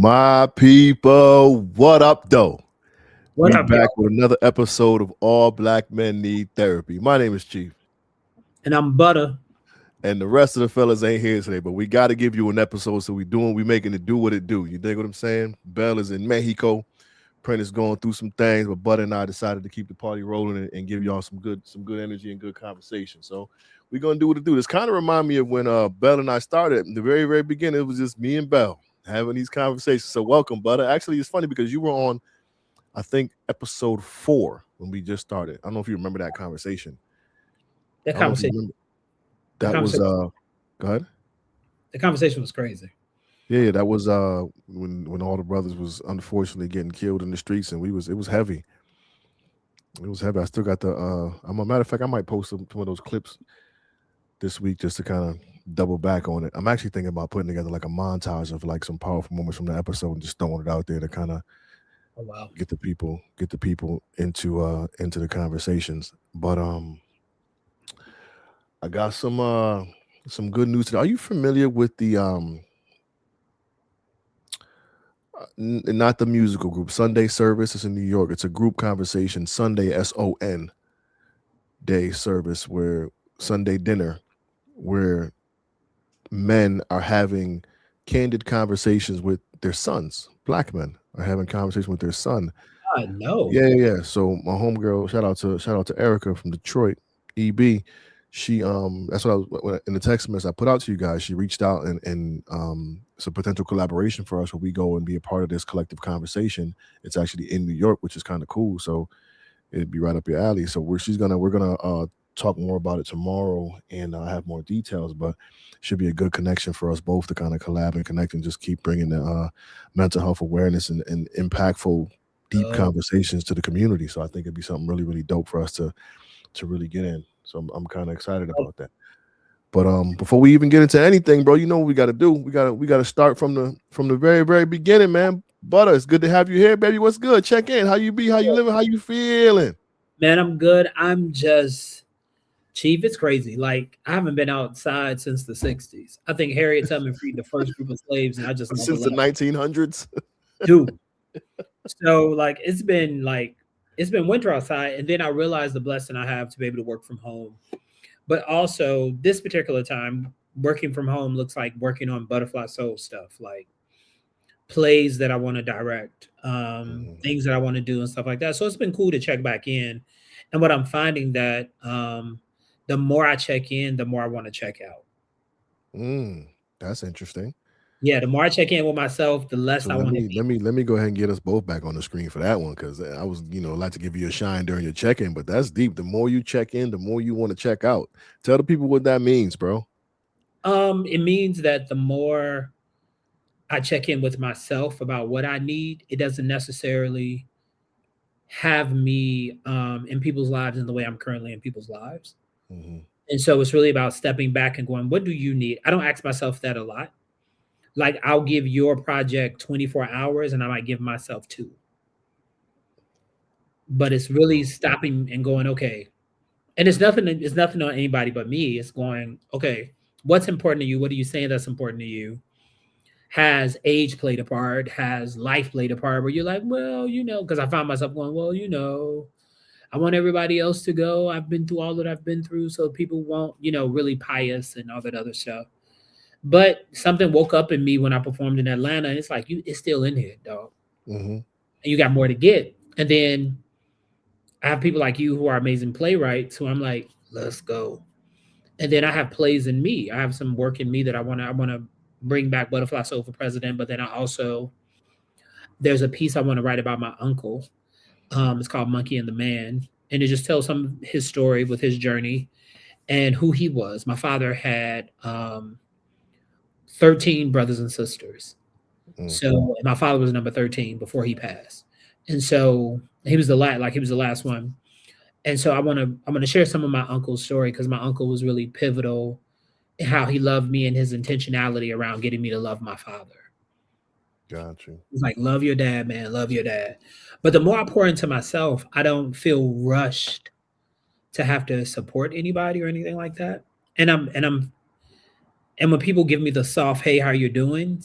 My people, what up, though? What We up, back y'all? with another episode of All Black Men Need Therapy. My name is Chief, And I'm Butta. and the rest of the fellas ain't here today, but we got to give you an episode, so we making it do what it do. You dig what I'm saying? Bell is in Mexico. Prentice going through some things, but Butta and I decided to keep the party rolling and give y'all some good energy and good conversation. So we're gonna do what it do. This kind of remind me of when Bell and I started. In the very beginning, it was just me and Bell having these conversations. So welcome, Butta. Actually, it's funny because you were on, I think, episode 4 when we just started. I don't know if you remember that conversation. That I don't know if you conversation, remember. the That was conversation, go ahead. the conversation was crazy. Yeah, that was when all the brothers was unfortunately getting killed in the streets, and it was heavy. It was heavy. I still got the I'm a matter of fact, I might post some of those clips this week just to kind of double back on it. I'm actually thinking about putting together like a montage of like some powerful moments from the episode and just throwing it out there to kind of Oh wow. get the people into the conversations. But I got some good news today. Are you familiar with the not the musical group Sunday Service? It's in New York. It's a group conversation, Sunday SON day service, where Sunday dinner, where men are having candid conversations with their sons. Black men are having conversation with their son. No. Yeah. So my homegirl, shout out to Erica from Detroit, EB. She that's what I was in the text message I put out to you guys. She reached out and it's a potential collaboration for us where we go and be a part of this collective conversation. It's actually in New York, which is kind of cool. So it'd be right up your alley. So we're gonna talk more about it tomorrow and have more details, but should be a good connection for us both to kind of collab and connect and just keep bringing the mental health awareness and impactful deep conversations to the community. So I think it'd be something really dope for us to really get in. So I'm kind of excited about that. But before we even get into anything, bro, you know what we got to do? We got to start from the very beginning, man. Butta, it's good to have you here, baby. What's good? Check in. How you be? How you living? How you feeling? Man, I'm good. I'm just Chief, it's crazy. Like I haven't been outside since the 60s. I think Harriet Tubman freed the first group of slaves and I just never Since the left. 1900s. Dude. So it's been winter outside, and then I realized the blessing I have to be able to work from home. But also this particular time, working from home looks like working on Butterfly Soul stuff, like plays that I want to direct, things that I want to do and stuff like that. So it's been cool to check back in. And what I'm finding that the more I check in, the more I want to check out. That's interesting. Yeah, the more I check in with myself, the less So I let want to me be. let me go ahead and get us both back on the screen for that one, because I was like to give you a shine during your check-in, but that's deep. The more you check in, the more you want to check out. Tell the people what that means, bro. It means that the more I check in with myself about what I need, it doesn't necessarily have me in people's lives in the way I'm currently in people's lives. And so it's really about stepping back and going, what do you need? I don't ask myself that a lot. Like I'll give your project 24 hours and I might give myself 2. But it's really stopping and going, okay. And it's nothing on anybody but me. It's going, okay, what's important to you? What are you saying that's important to you? Has age played a part? Has life played a part? Where you're like, well, because I found myself going, well, I want everybody else to go. I've been through all that I've been through, so people won't, really pious and all that other stuff. But something woke up in me when I performed in Atlanta, and it's like, it's still in here, dog. And you got more to get. And then I have people like you who are amazing playwrights who I'm like, let's go. And then I have plays in me. I have some work in me that I wanna bring back Butterfly Soul for President, but then there's a piece I want to write about my uncle. It's called Monkey and the Man, and it just tells some his story with his journey and who he was. My father had 13 brothers and sisters. So my father was number 13 before he passed. And so he was the last one. And so I'm gonna share some of my uncle's story because my uncle was really pivotal in how he loved me and his intentionality around getting me to love my father. Got you. It's like, love your dad, man, love your dad. But the more I pour into myself, I don't feel rushed to have to support anybody or anything like that. And when people give me the soft, hey, how you doing?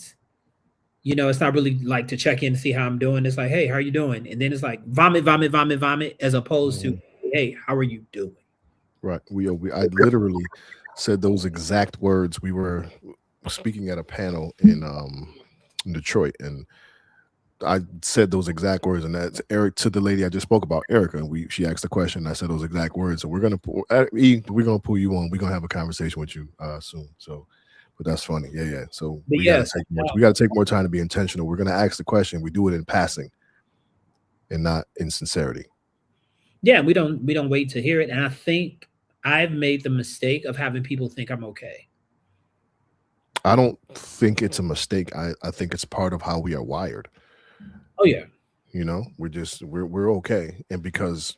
You know, it's not really like to check in to see how I'm doing. It's like, hey, how are you doing? And then it's like vomit, vomit, vomit, vomit, as opposed to, hey, how are you doing? Right. I literally said those exact words. We were speaking at a panel in Detroit, and I said those exact words, and that's Eric to the lady I just spoke about, Erica. And she asked the question. I said those exact words. So we're gonna pull you on. We're gonna have a conversation with you soon. So, but that's funny. Yeah. So But we gotta yes, take we gotta take more time to be intentional. We're gonna ask the question. We do it in passing, and not in sincerity. yeah, we don't wait to hear it. And I think I've made the mistake of having people think I'm okay. I don't think it's a mistake. I think it's part of how we are wired. Oh yeah. You know, we're okay, and because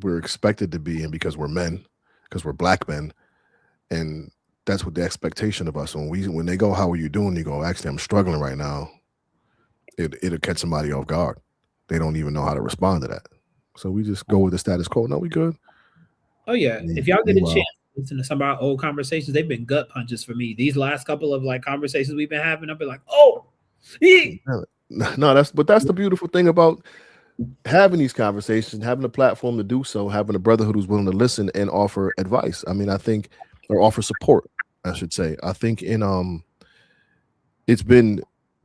we're expected to be, and because we're men, because we're black men, and that's what the expectation of us. When they go, "How are you doing?" You go, "Actually, I'm struggling right now." It'll catch somebody off guard. They don't even know how to respond to that. So we just go with the status quo. No, we good. Oh yeah. If y'all get a chance Meanwhile, to listen to some of our old conversations, they've been gut punches for me. These last couple of like conversations we've been having, I've been like, oh, no, that's the beautiful thing about having these conversations, having a platform to do so, having a brotherhood who's willing to listen and offer advice. I mean, I think, or offer support, I should say. I think it's been,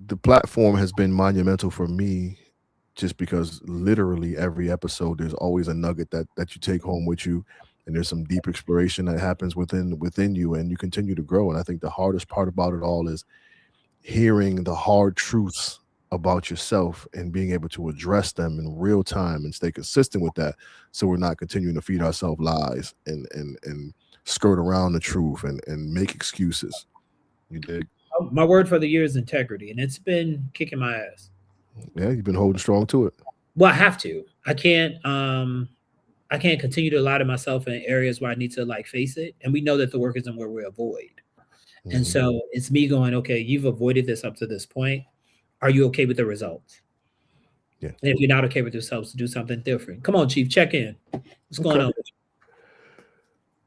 the platform has been monumental for me, just because literally every episode there's always a nugget that you take home with you, and there's some deep exploration that happens within you, and you continue to grow. And I think the hardest part about it all is hearing the hard truths about yourself and being able to address them in real time and stay consistent with that, so we're not continuing to feed ourselves lies and skirt around the truth and make excuses. You dig? my word for the year is integrity, and it's been kicking my ass. Yeah, you've been holding strong to it. Well, I have to. I can't continue to lie to myself in areas where I need to like face it. And we know that the work isn't where we avoid. And Mhm. so it's me going, okay, you've avoided this up to this point. Are you okay with the results? Yeah. And if you're not okay with yourselves, to do something different. Come on, Chief, check in. What's going Okay.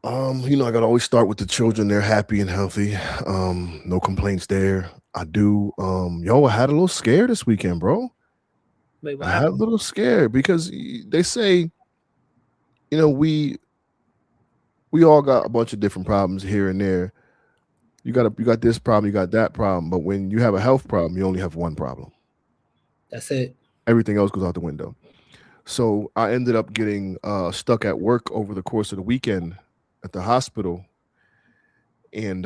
on? I gotta always start with the children. They're happy and healthy. No complaints there. I do. I had a little scare this weekend, bro. Wait, what I had a happened? little scare because they say, we all got a bunch of different problems here and there. You got this problem, you got that problem, but when you have a health problem, you only have one problem. That's it. Everything else goes out the window. So I ended up getting stuck at work over the course of the weekend at the hospital, and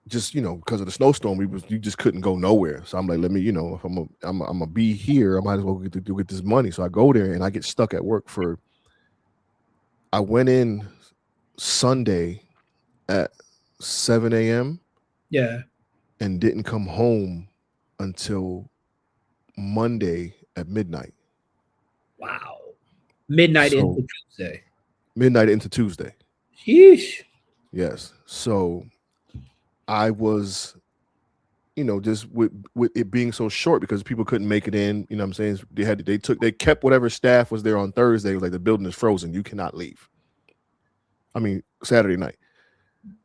just because of the snowstorm, you just couldn't go nowhere. So I'm like, let me, if I'm gonna be here, I might as well get this money. So I go there and I get stuck at work for. I went in Sunday at 7 a.m. Yeah. and didn't come home until Monday at midnight. Wow. Midnight So into Tuesday. midnight into Tuesday. Sheesh. Yes. So I was, just with it being so short, because people couldn't make it in. You know what I'm saying? They kept whatever staff was there on Thursday. It was like, the building is frozen. You cannot leave. I mean, Saturday night.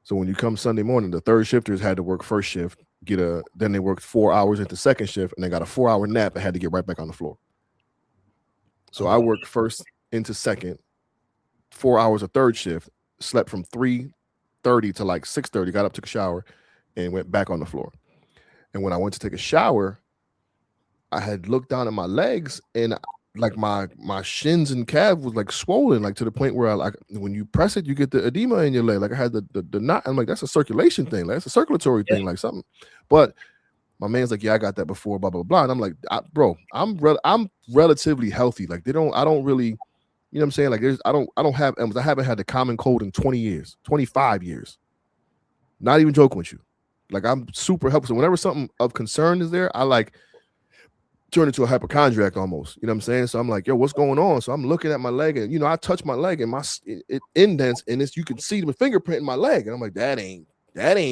So when you come Sunday morning, the third shifters had to work first shift, then they worked 4 hours into second shift, and they got a 4-hour nap and had to get right back on the floor. So Oh, I wow. worked first into second, 4 hours of third shift, slept from 3:30 to like 6:30, got up, took a shower, and went back on the floor. And when I went to take a shower, I had looked down at my legs, and like my shins and calf was like swollen, like to the point where when you press it, you get the edema in your leg. Like I had the knot. I'm like, that's a circulation thing, like that's a circulatory Yeah. thing, like something. But my man's like, yeah, I got that before, blah blah blah. And I'm like, bro, I'm relatively healthy. Like I don't really, you know what I'm saying? Like I don't have, I haven't had the common cold in 20 years, 25 years. Not even joking with you. Like I'm super healthy. So whenever something of concern is there, I like turn into a hypochondriac almost. You know what I'm saying? So I'm like, yo, what's going on? So I'm looking at my leg, and I touch my leg, and it indents, and you can see the fingerprint in my leg, and I'm like, that ain't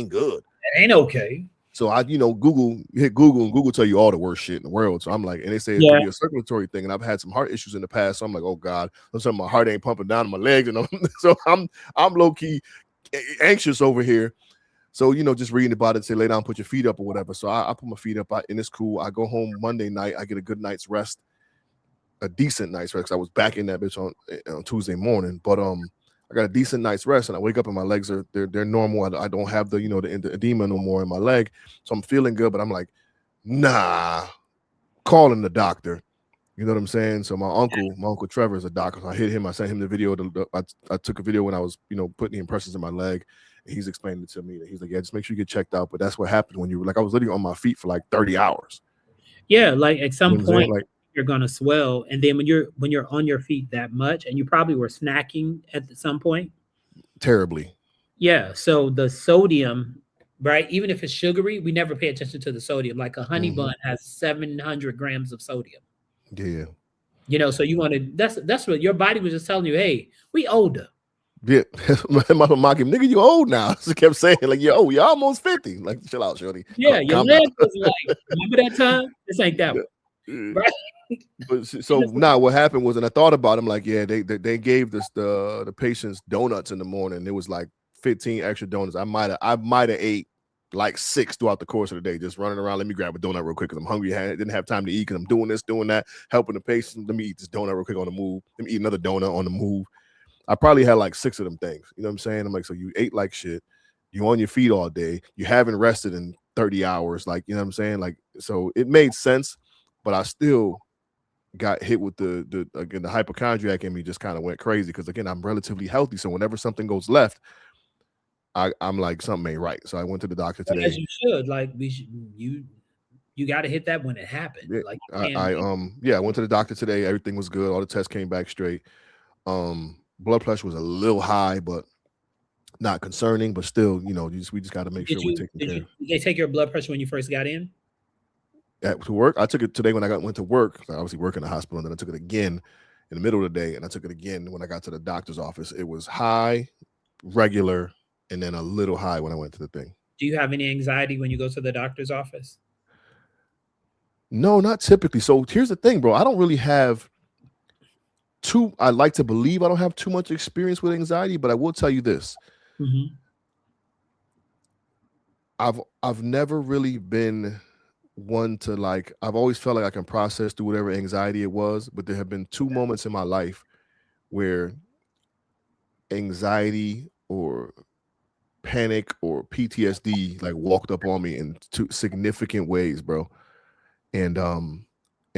good. It ain't okay. So I, Google, you hit Google, and Google tell you all the worst shit in the world. So I'm like, and they say it could Yeah. be a circulatory thing, and I've had some heart issues in the past. So I'm like, oh God, my heart ain't pumping down to my legs, and so I'm low key anxious over here. So, just reading about it, say lay down, put your feet up or whatever. So I put my feet up, and it's cool. I go home Monday night. I get a good night's rest, a decent night's rest. 'Cause I was back in that bitch on Tuesday morning. But I got a decent night's rest, and I wake up and my legs they're normal. I don't have the the edema no more in my leg, so I'm feeling good. But I'm like, nah, calling the doctor. You know what I'm saying? So my uncle Trevor is a doctor. So I hit him. I sent him the video. I took a video when I was, putting the impressions in my leg. And he's explaining it to me. He's like, yeah, just make sure you get checked out. But that's what happened when I was literally on my feet for like 30 hours. Yeah, like at some You know what I'm saying? point you're gonna swell, and then when you're on your feet that much, and you probably were snacking at some point. Terribly. Yeah, so the sodium, right? Even if it's sugary, we never pay attention to the sodium. Like a honey bun has 700 grams of sodium. Yeah. So you want to. That's what your body was just telling you. Hey, we older. Yeah. My mock him, nigga, you old now. So kept saying like, you're almost 50. Like, chill out, shorty. Yeah, your leg was like, remember that time? This ain't that one. Right? But so now what happened was, and I thought about him, like, yeah, they gave this the patients donuts in the morning. It was like 15 extra donuts. I might have ate like 6 throughout the course of the day, just running around. Let me grab a donut real quick because I'm hungry. I didn't have time to eat because I'm doing this, doing that, helping the patient. Let me eat this donut real quick on the move. Let me eat another donut on the move. I probably had like 6 of them things. You know what I'm saying? I'm like, so you ate like shit. You on your feet all day. You haven't rested in 30 hours. Like, you know what I'm saying? Like, so it made sense, but I still got hit with the hypochondriac in me just kind of went crazy because again, I'm relatively healthy. So whenever something goes left, I'm like, something ain't right. So I went to the doctor today. As you should. Like you got to hit that when it happened. Yeah, like I went to the doctor today. Everything was good. All the tests came back straight. Blood pressure was a little high, but not concerning. But still, we just got to make sure we're taking care. Did they take your blood pressure when you first got in? To work? I took it today when I went to work. I obviously work in the hospital, and then I took it again in the middle of the day, and I took it again when I got to the doctor's office. It was high, regular, and then a little high when I went to the thing. Do you have any anxiety when you go to the doctor's office? No, not typically. So here's the thing, bro. I don't really have I like to believe I don't have too much experience with anxiety, but I will tell you this. Mm-hmm. I've never really been one to like, I've always felt like I can process through whatever anxiety it was, but there have been 2 moments in my life where anxiety or panic or PTSD like walked up on me in 2 significant ways, bro. And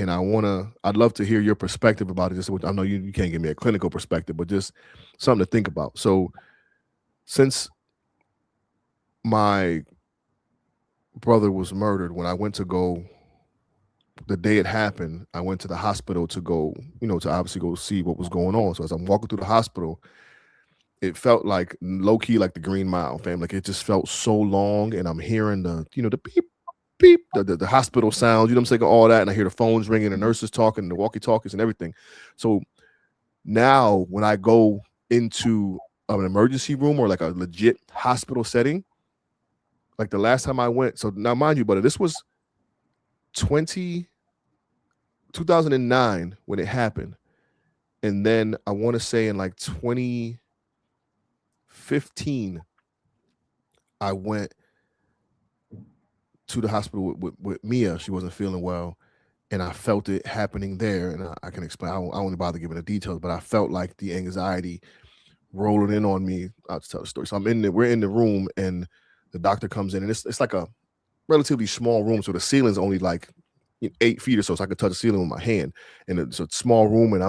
I'd love to hear your perspective about it. Just, I know you can't give me a clinical perspective, but just something to think about. So since my brother was murdered, when I went to go, the day it happened, I went to the hospital to go, to obviously go see what was going on. So as I'm walking through the hospital, it felt like low-key like the Green Mile, fam. Like it just felt so long, and I'm hearing the beep, beep, the hospital sounds, I'm saying, all that, and I hear the phones ringing, the nurses talking, the walkie-talkies and everything. So now when I go into an emergency room or like a legit hospital setting, like the last time I went, so now mind you, but this was 2009 when it happened. And then I want to say in like 2015, I went to the hospital with Mia. She wasn't feeling well, and I felt it happening there. And I can explain. I won't bother giving the details, but I felt like the anxiety rolling in on me. I'll tell the story. So we're in the room, and the doctor comes in, and it's like a relatively small room. So the ceiling's only like 8 feet or so I could touch the ceiling with my hand. And it's a small room, and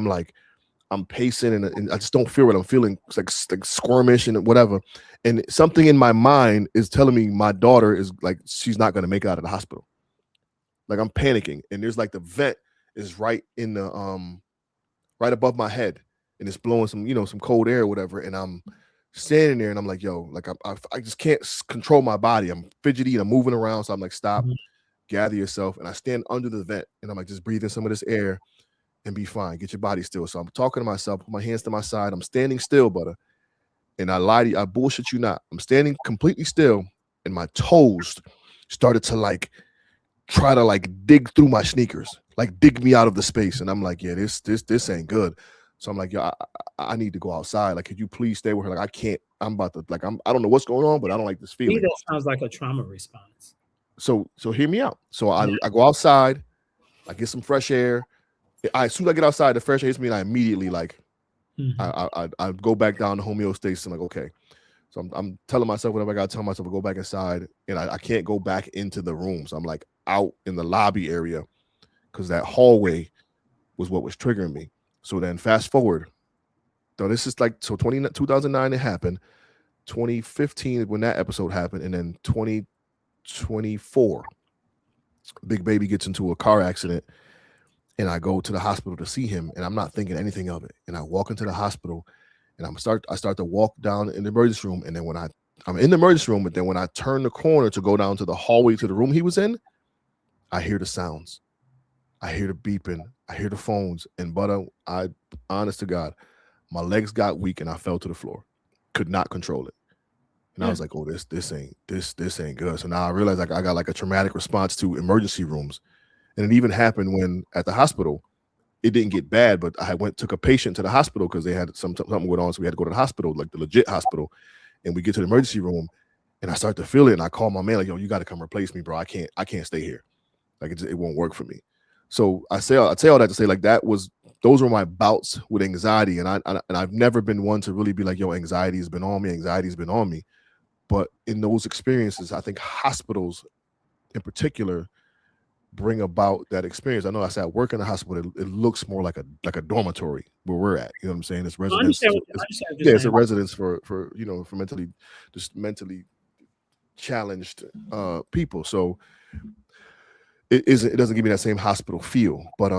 I'm pacing, and I just don't feel what I'm feeling. It's like squirmish and whatever. And something in my mind is telling me my daughter is like, she's not going to make it out of the hospital. Like I'm panicking, and there's like the vent is right in the right above my head, and it's blowing some some cold air or whatever. And I'm standing there, and I'm like, yo, like I just can't control my body. I'm fidgety and I'm moving around. So I'm like, stop, gather yourself. And I stand under the vent, and I'm like, just breathe in some of this air and be fine. Get your body still. So I'm talking to myself, put my hands to my side. I'm standing still, Butta. And I lie to you, I bullshit you not. I'm standing completely still, and my toes started to like try to like dig through my sneakers, like dig me out of the space. And I'm like, yeah, this ain't good. So I'm like, yo, I need to go outside. Like, could you please stay with her? Like, I can't. I'm about to like. I don't know what's going on, but I don't like this To me, feeling. that sounds like a trauma response. So hear me out. So Yeah. I go outside. I get some fresh air. As soon as I get outside, the fresh air hits me, and I immediately like Mhm. I go back down to homeostasis. I'm like, okay. So I'm telling myself whatever I got to tell myself to go back inside, and I can't go back into the room. So I'm like out in the lobby area because that hallway was what was triggering me. So then fast forward. So this is like, so 2009 it happened, 2015 when that episode happened, and then 2024, Big Baby gets into a car accident, and I go to the hospital to see him, and I'm not thinking anything of it. And I walk into the hospital, and I start to walk down in the emergency room, and then I'm in the emergency room, but then when I turn the corner to go down to the hallway to the room he was in, I hear the sounds. I hear the beeping. I hear the phones. And Butta, I honest to God, my legs got weak and I fell to the floor. Could not control it. And I Yeah. was like, oh, this ain't good. So now I realized like I got like a traumatic response to emergency rooms. And it even happened when at the hospital, it didn't get bad, but I took a patient to the hospital because they had something going on. So we had to go to the hospital, like the legit hospital. And we get to the emergency room and I start to feel it. And I call my man, like, yo, you got to come replace me, bro. I can't stay here. Like it won't work for me. So I say all that to say like those were my bouts with anxiety, and I've never been one to really be like, yo, anxiety's been on me. But in those experiences, I think hospitals in particular bring about that experience. I know I said I work in a hospital. It looks more like a dormitory where we're at. You know what I'm saying? It's I residence. understand. I understand what you're Yeah, it's a saying. residence for for mentally challenged people. So it doesn't give me that same hospital feel. But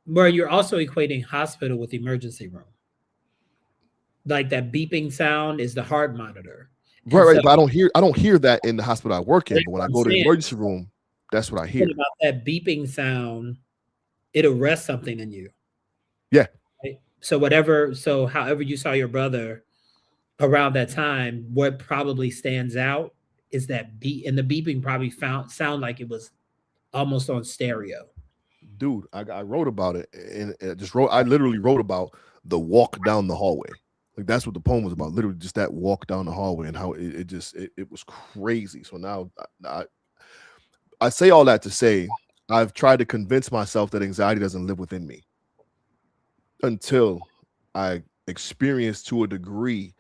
Where you're also equating hospital with emergency room. Like that beeping sound is the heart monitor. And so right. But I don't hear that in the hospital I work in. that's But when what I I'm go to the saying. emergency room, that's what I Something hear. about that beeping sound, it arrests something in you. Yeah, Right? So however you saw your brother around that time, what probably stands out is that beat, and the beeping probably sound like it was almost on stereo. dude, I wrote about it, and I literally wrote about the walk down the hallway. Like that's what the poem was about. Literally, just that walk down the hallway and how it was crazy. So now I say all that to say I've tried to convince myself that anxiety doesn't live within me until I experience to a degree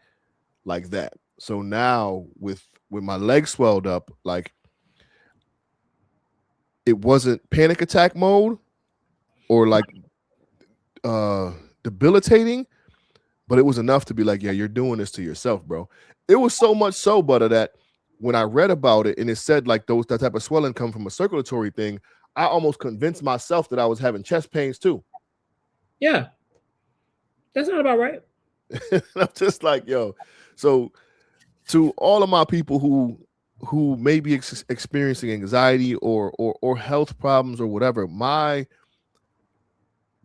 like that. So now with my legs swelled up, like it wasn't panic attack mode or like uh debilitating, but it was enough to be like, yeah, you're doing this to yourself, bro. It was so much so, Butter, that when I read about it and it said like that type of swelling come from a circulatory thing, I almost convinced myself that I was having chest pains too. Yeah, that's not about right. I'm just like, yo. So to all of my people who may be experiencing anxiety or health problems or whatever, my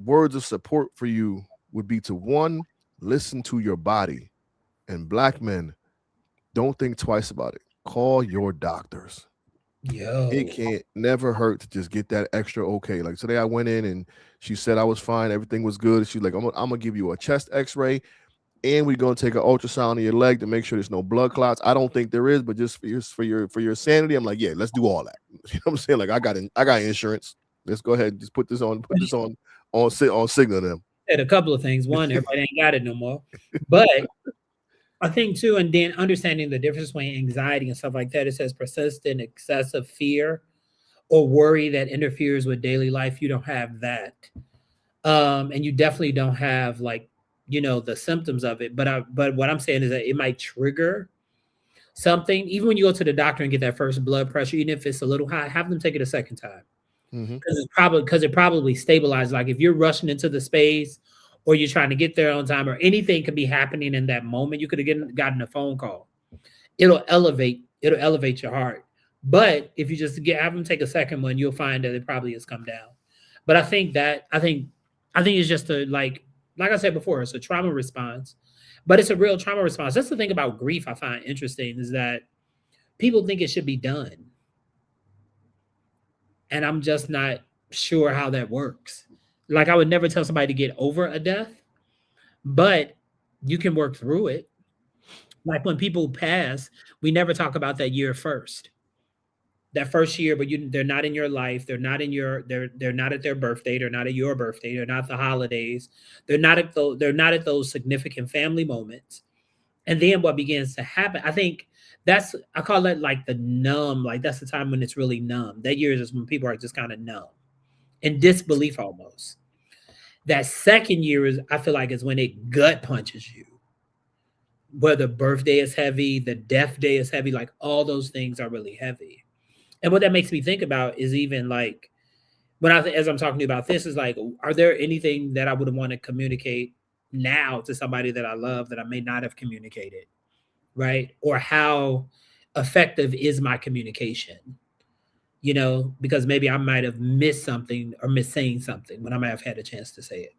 words of support for you would be to one, listen to your body. And black men, don't think twice about it. Call your doctors. It Yo, can't never hurt to just get that extra okay. Like today I went in and she said I was fine, everything was good. She's like, I'm gonna give you a chest x-ray and we're gonna take an ultrasound of your leg to make sure there's no blood clots. I don't think there is, but just for your sanity, I'm like, yeah, let's do all that. You know what I'm saying? Like I got insurance. Let's go ahead and just put this on signal them. said a couple of things. One, everybody ain't got it no more, but I think too, and then understanding the difference between anxiety and stuff like that. It says persistent, excessive fear or worry that interferes with daily life. You don't have that, and you definitely don't have like the symptoms of it. But what I'm saying is that it might trigger something. Even when you go to the doctor and get that first blood pressure, even if it's a little high, have them take it a second time Mm-hmm. because it probably stabilizes. Like if you're rushing into the space or you're trying to get there on time, or anything could be happening in that moment, you could have gotten a phone call. It'll elevate your heart. But if you just have them take a second one, you'll find that it probably has come down. But I think it's just like I said before, it's a trauma response, but it's a real trauma response. That's the thing about grief I find interesting is that people think it should be done, and I'm just not sure how that works. Like I would never tell somebody to get over a death, but you can work through it. Like when people pass, we never talk about that year first. That first year, but they're not in your life. They're not in your. They're not at their birthday. They're not at your birthday. They're not the holidays. They're not at those significant family moments. And then what begins to happen? I think I call it like the numb. Like that's the time when it's really numb. That year is when people are just kind of numb in disbelief almost. That second year is I feel like is when it gut punches you. Where the birthday is heavy, the death day is heavy, like all those things are really heavy. And what that makes me think about is even like as I'm talking to you about this is like, are there anything that I would want to communicate now to somebody that I love that I may not have communicated, right? Or how effective is my communication? Because maybe I might have missed something or missed saying something when I might have had a chance to say it.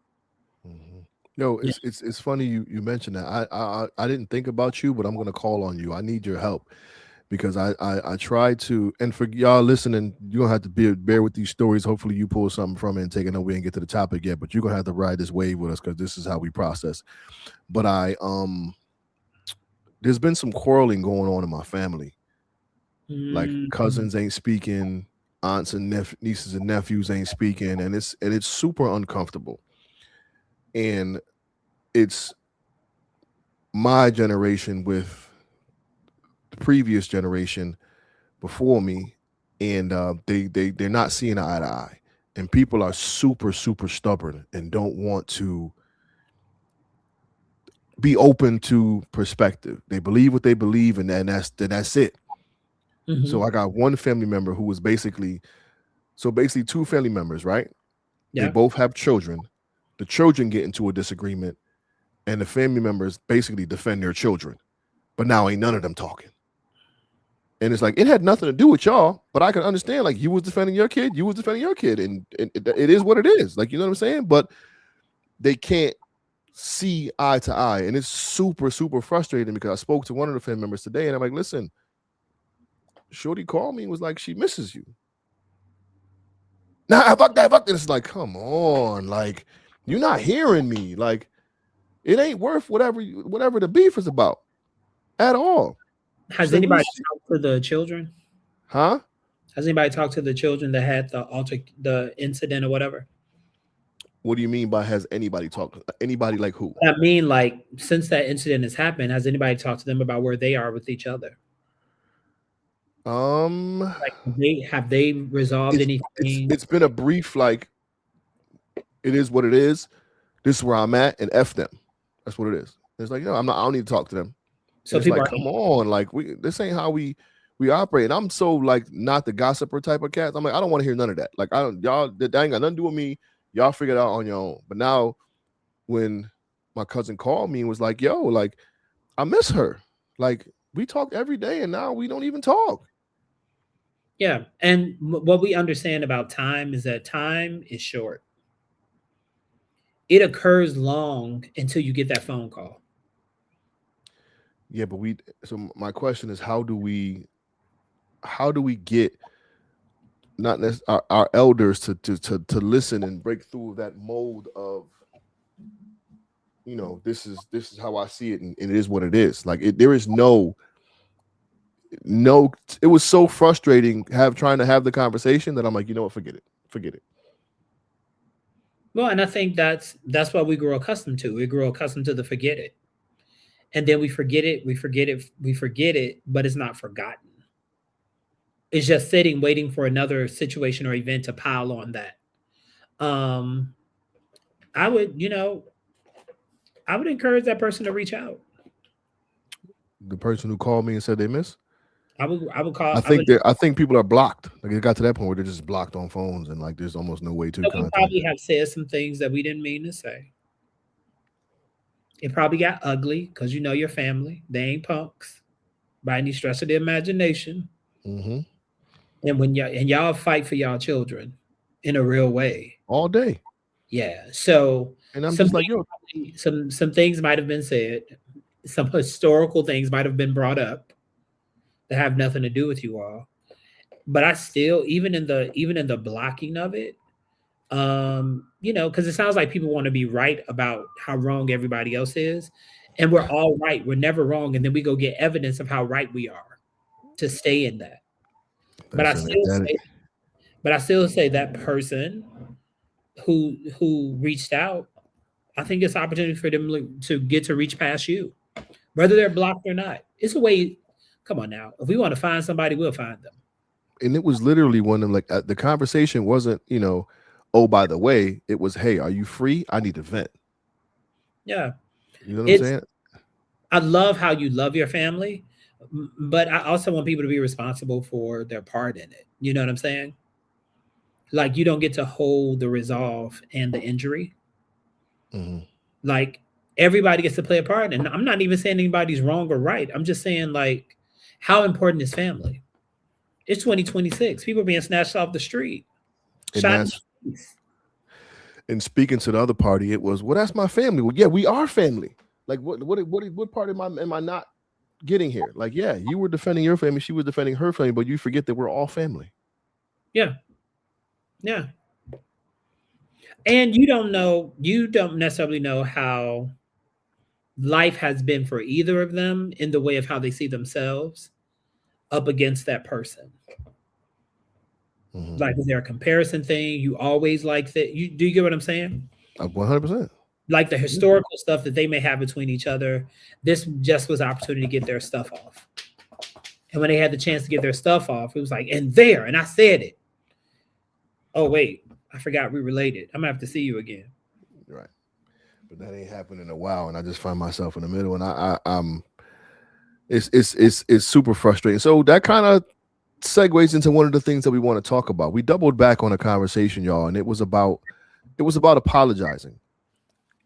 Mm-hmm. Yo, Yeah. it's funny you mentioned that. I didn't think about you, but I'm gonna call on you. I need your help because I try to, and for y'all listening, you're gonna have to bear with these stories. Hopefully you pull something from it and take it away and get to the topic yet, but you're gonna have to ride this wave with us because this is how we process. But there's been some quarreling going on in my family. Like Mm-hmm. cousins ain't speaking, aunts and nieces and nephews ain't speaking, and it's super uncomfortable. And it's my generation with the previous generation before me, and they're not seeing eye to eye, and people are super stubborn and don't want to be open to perspective. They believe what they believe, and that's it. Mm-hmm. So I got one family member who was basically two family members, right? They Yeah. both have children. The children get into a disagreement, and the family members basically defend their children. But now ain't none of them talking. And it's like it had nothing to do with y'all, but I can understand like you was defending your kid, you was defending your kid, and it is what it is. Like you know what I'm saying? But they can't see eye to eye, and it's super frustrating because I spoke to one of the family members today, and I'm like, listen, Shorty called me and was like she misses you. Nah, fuck that, fuck this. It's like, come on, like you're not hearing me. Like it ain't worth whatever the beef is about at all. She's Has like, anybody talked to the children? huh? Has anybody talked to the children that had the incident or whatever? What do you mean by has anybody talked? Anybody like who? I mean, like since that incident has happened, has anybody talked to them about where they are with each other? Um, Like, have they resolved anything? it's been a brief like it is what it is. This is where I'm at, and f them. That's what it is. It's like I'm not. I don't need to talk to them. And So it's people like, are come on, like this ain't how we operate. And I'm so like not the gossiper type of cat. I'm like, I don't want to hear none of that. Like I don't y'all that ain't got nothing to do with me. Y'all figure it out on your own. But now when my cousin called me and was like, yo, like I miss her. Like we talk every day, and now we don't even talk. yeah. And what we understand about time is that time is short. It occurs long until you get that phone call. Yeah, but so my question is how do we get not our elders to listen and break through that mold of this is how I see it, and it is what it is. Like there is no it was so frustrating trying to have the conversation that I'm like, you know what, forget it. Well, and I think that's what we grow accustomed to. We grow accustomed to the forget it. And then we forget it, we forget it, we forget it, but it's not forgotten. It's just sitting waiting for another situation or event to pile on that. Um I would, I would encourage that person to reach out. The person who called me and said they miss, I would call I I would think I think people are blocked. Like it got to that point where they're just blocked on phones, and like there's almost no way to we contact probably them. have said some things that we didn't mean to say. It probably got ugly because you know your family. They ain't punks by any stretch of the imagination. Hmm. And y'all fight for y'all children in a real way. All day. Yeah. So And I'm some just like, things yo, some things might have been said. Some historical things might have been brought up that have nothing to do with you all. But I still, even in the blocking of it, You know, because it sounds like people want to be right about how wrong everybody else is, and we're all right. We're never wrong, and then we go get evidence of how right we are to stay in that. But I Listen, if still that say, but I still say that person who reached out, I think it's an opportunity for them to get to reach past you, whether they're blocked or not. It's a way. Come on now, if we want to find somebody, we'll find them. and it was literally one of them, like the conversation wasn't, oh, by the way, it was, hey, are you free? I need to vent. Yeah, You know what I'm it's. saying? I love how you love your family, but I also want people to be responsible for their part in it. You know what I'm saying? Like you don't get to hold the resolve and the injury. Mm-hmm. Like everybody gets to play a part, and I'm not even saying anybody's wrong or right. I'm just saying like how important is family? It's 2026. People are being snatched off the street, And shot in that's the face. and speaking to the other party, it was, well, that's my family. Well, yeah, we are family. Like, what part am I not getting here? Like, yeah, you were defending your family, she was defending her family, but you forget that we're all family. Yeah, yeah. And you don't necessarily know how life has been for either of them in the way of how they see themselves up against that person. Mm-hmm. Like, is there a comparison thing? You always like that. You get what I'm saying? 100%. Like the historical stuff that they may have between each other. This just was an opportunity to get their stuff off. And when they had the chance to get their stuff off, it was like, and there, and I said it. Oh wait, I forgot we related. I'm gonna have to see you again. Right. But that ain't happened in a while, and I just find myself in the middle, and I'm it's super frustrating. So that kind of segues into one of the things that we want to talk about. We doubled back on a conversation, y'all, and it was about apologizing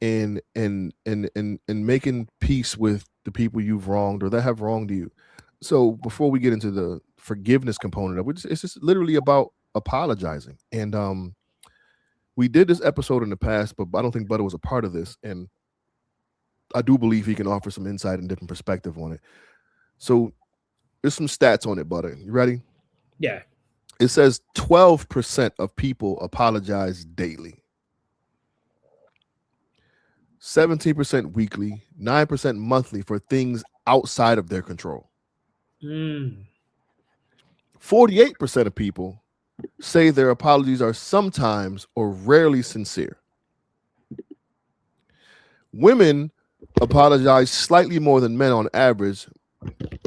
and making peace with the people you've wronged or that have wronged you. So before we get into the forgiveness component of it, it's just literally about apologizing. And we did this episode in the past, but I don't think Butta was a part of this, and I do believe he can offer some insight and different perspective on it. So there's some stats on it, Butta. You ready? Yeah. It says 12% of people apologize daily, 17% weekly, 9% monthly for things outside of their control. 48% of people say their apologies are sometimes or rarely sincere. Women apologize slightly more than men on average,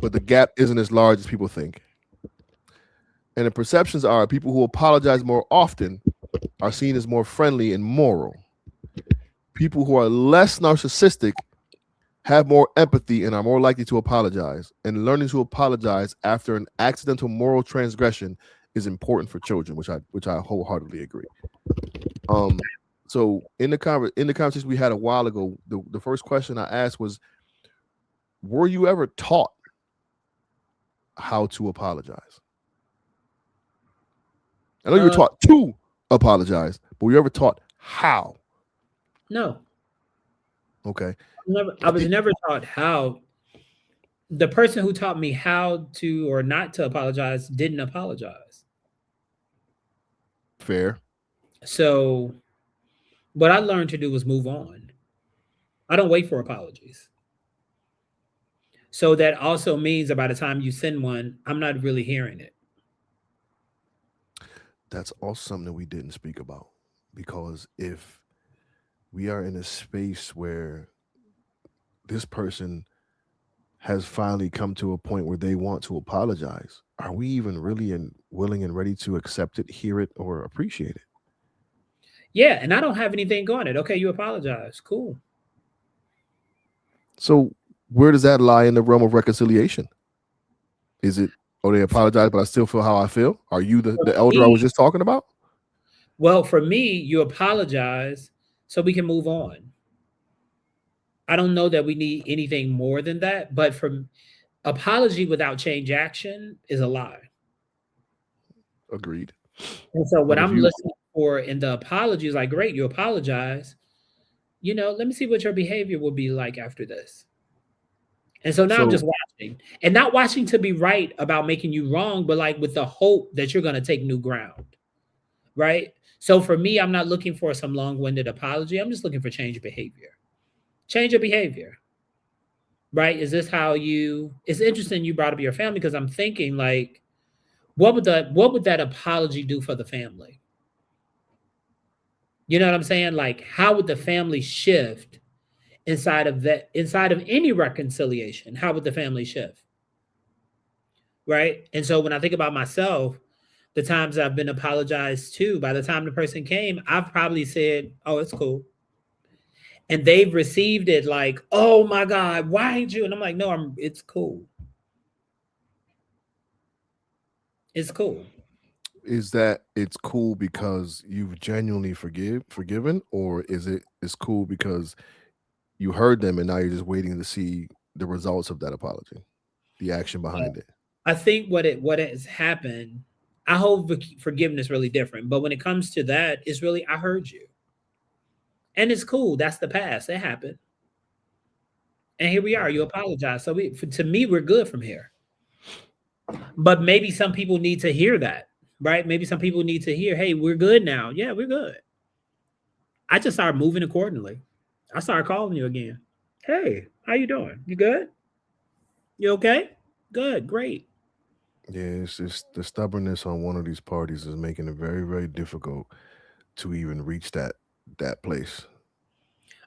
but the gap isn't as large as people think. And the perceptions are people who apologize more often are seen as more friendly and moral. People who are less narcissistic have more empathy and are more likely to apologize. And learning to apologize after an accidental moral transgression is important for children, which I wholeheartedly agree. So in the conversation we had a while ago, the first question I asked was, were you ever taught how to apologize? I know you were taught to apologize, but were you ever taught how? No. Okay. I was never taught how. The person who taught me how to or not to apologize didn't apologize. Fair. So what I learned to do was move on. I don't wait for apologies. So that also means that by the time you send one, I'm not really hearing it. That's also something that we didn't speak about, because if we are in a space where this person has finally come to a point where they want to apologize, are we even really willing and ready to accept it, hear it, or appreciate it? Yeah, and I don't have anything going it. Okay, you apologize. Cool. So where does that lie in the realm of reconciliation? Is it, oh, they apologize, but I still feel how I feel? Are you the elder I was just talking about? Well, for me, you apologize so we can move on. I don't know that we need anything more than that, but from apology without change action is a lie. Agreed. And so what But if I'm you, listening for in the apology is like, great, you apologize. Let me see what your behavior will be like after this. And so now I'm so just watching and not watching to be right about making you wrong, but like with the hope that you're going to take new ground. Right. So for me, I'm not looking for some long-winded apology. I'm just looking for change of behavior. Change of behavior. Right? Is this how you it's interesting you brought up your family because I'm thinking like what would that apology do for the family? You know what I'm saying? Like how would the family shift inside of any reconciliation? How would the family shift? Right? And so when I think about myself, the times I've been apologized to, by the time the person came, I've probably said, "Oh, it's cool." And they've received it like, "Oh my God, why ain't you?" And I'm like, "No, it's cool. It's cool." Is that it's cool because you've genuinely forgiven, or is it's cool because you heard them and now you're just waiting to see the results of that apology, the action behind it? I think what has happened, I hold forgiveness really different. But when it comes to that, it's really I heard you, and it's cool. That's the past. It happened, and here we are. You apologize. So to me, we're good from here. But maybe some people need to hear that, right? Maybe some people need to hear, "Hey, we're good now. Yeah, we're good." I just started moving accordingly. I started calling you again. "Hey, how you doing? You good? You okay? Good, great." Yeah, it's just the stubbornness on one of these parties is making it very, very difficult to even reach that place.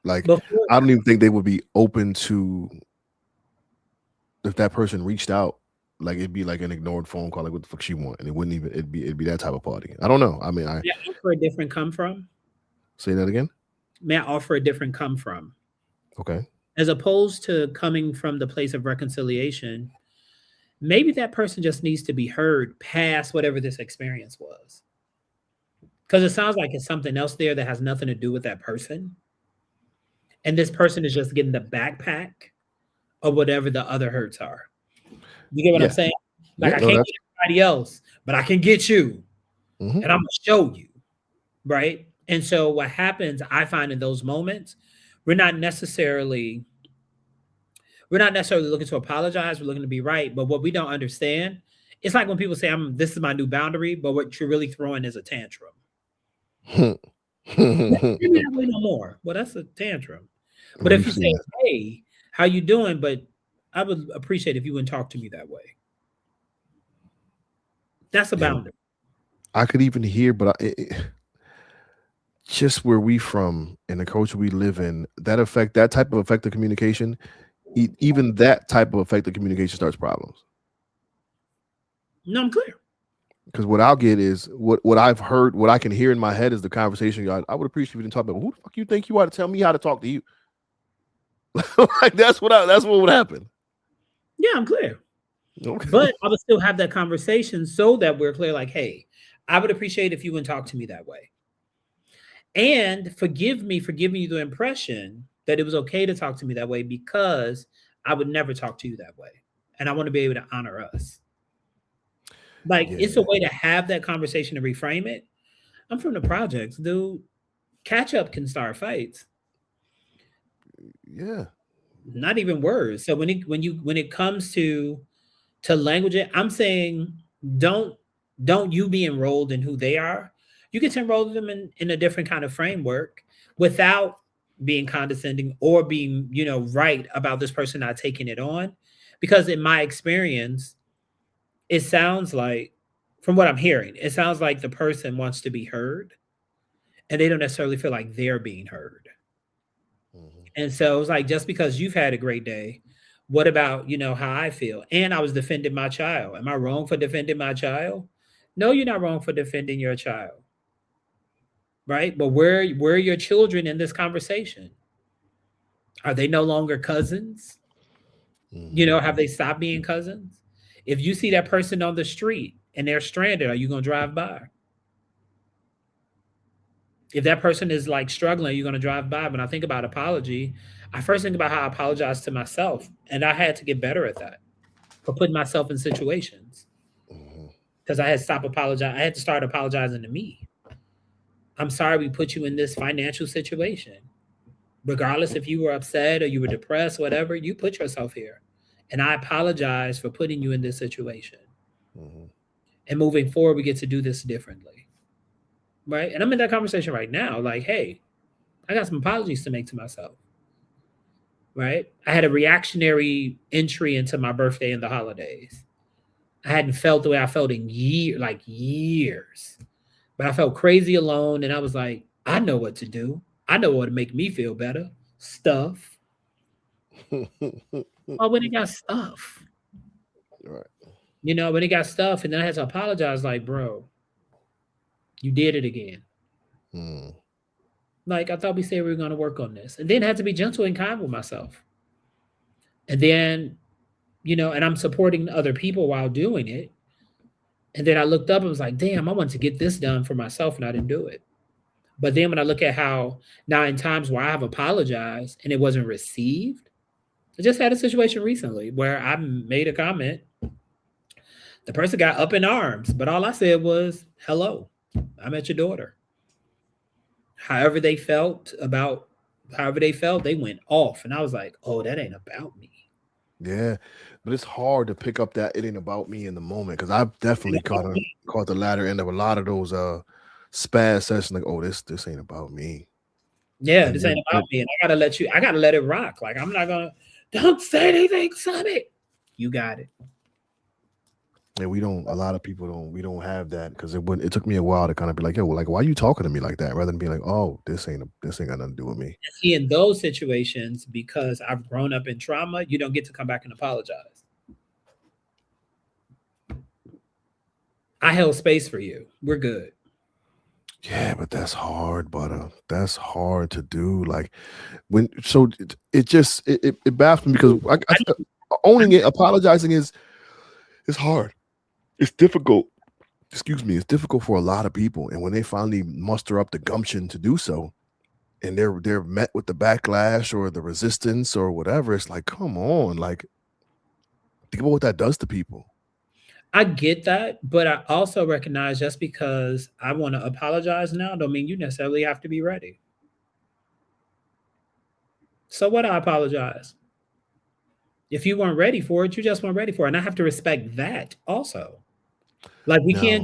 Like, Before, I don't even think they would be open to if that person reached out. Like it'd be like an ignored phone call, like what the fuck she want, and it wouldn't even. It'd be that type of party. I don't know. I mean, I may I offer a different come from? say that again. May I offer a different come from? Okay. As opposed to coming from the place of reconciliation, maybe that person just needs to be heard past whatever this experience was. Because it sounds like it's something else there that has nothing to do with that person. And this person is just getting the backpack of whatever the other hurts are. You get what I'm Yeah. saying? Like Yeah. I No, can't that's. get everybody else, but I can get you Hmm. and I'm gonna show you. Right. And so what happens, I find in those moments, we're not necessarily we're not necessarily looking to apologize. We're looking to be right. But what we don't understand, it's like when people say, "I'm this is my new boundary," but what you're really throwing is a tantrum. Give me that way no more. Well, that's a tantrum. But if We've you seen say, that. "Hey, how you doing?" But I would appreciate if you wouldn't talk to me that way. That's a Yeah, boundary. I could even hear, but just where we from and the culture we live in, that type of effective communication, even that type of effective communication starts problems. No, I'm clear. Because what I'll get is what I've heard, what I can hear in my head is the conversation. I would appreciate if you didn't talk about who the fuck you think you are to tell me how to talk to you. Like that's what would happen. Yeah, I'm clear. Okay. But I would still have that conversation so that we're clear, like, "Hey, I would appreciate if you wouldn't talk to me that way. And forgive me for giving you the impression that it was okay to talk to me that way because I would never talk to you that way. And I want to be able to honor us." Like, it's a Yeah. way to have that conversation and reframe it. I'm from the projects, dude. Catch up can start fights, Yeah. not even words. So when it comes to language, I'm saying don't don't you be enrolled in who they are. You get to enroll them in a different kind of framework without being condescending or being, right about this person not taking it on. Because in my experience, it sounds like, from what I'm hearing, it sounds like the person wants to be heard and they don't necessarily feel like they're being heard. Mhm. And so it's like, just because you've had a great day, what about, how I feel? And I was defending my child. Am I wrong for defending my child? No, you're not wrong for defending your child, right? But where are your children in this conversation? Are they no longer cousins? Mhm. Have they stopped being cousins? If you see that person on the street and they're stranded, are you going to drive by? If that person is like struggling, you're going to drive by. When I think about apology, I first think about how I apologize to myself. And I had to get better at that for putting myself in situations Mhm. because I had to stop apologizing. I had to start apologizing to me. I'm sorry we put you in this financial situation. Regardless if you were upset or you were depressed, whatever, you put yourself here. And I apologize for putting you in this situation. Mhm. And moving forward, we get to do this differently. right? And I'm in that conversation right now. Like, hey, I got some apologies to make to myself, right? I had a reactionary entry into my birthday and the holidays. I hadn't felt the way I felt in years. But I felt crazy alone, and I was like, I know what to do. I know what to make me feel better. Stuff. Oh, when it got stuff. Right. You know, when it got stuff, and then I had to apologize, like, bro, you did it again. Mm. Like, I thought we said we were going to work on this. And then I had to be gentle and kind with myself. And then, you know, and I'm supporting other people while doing it. And then I looked up and was like, damn, I want to get this done for myself, and I didn't do it. But then when I look at how now in times where I have apologized and it wasn't received, I just had a situation recently where I made a comment. The person got up in arms, but all I said was, hello, I met your daughter. However they felt, they went off. And I was like, oh, that ain't about me. Yeah, but it's hard to pick up that it ain't about me in the moment, because I've definitely caught the latter end of a lot of those spaz sessions. Like, oh, this ain't about me. Yeah, And this ain't about me. And I gotta let it rock. Like, I'm not gonna, don't say anything, Sonny. You got it. and a lot of people don't have that, because it took me a while to kind of be like, yo, like, why are you talking to me like that, rather than being like, oh, this ain't got nothing to do with me. And see, in those situations, because I've grown up in trauma, you don't get to come back and apologize. I held space for you. We're good. Yeah, but that's hard, Butta. That's hard to do. Like, it baffles me, because owning it, apologizing is hard. It's difficult. Excuse me. It's difficult for a lot of people, and when they finally muster up the gumption to do so, and they're met with the backlash or the resistance or whatever, it's like, come on, like, think about what that does to people. I get that, but I also recognize just because I want to apologize now don't mean you necessarily have to be ready. So what, I apologize. If you weren't ready for it, you just weren't ready for it. And I have to respect that also. Like, Now,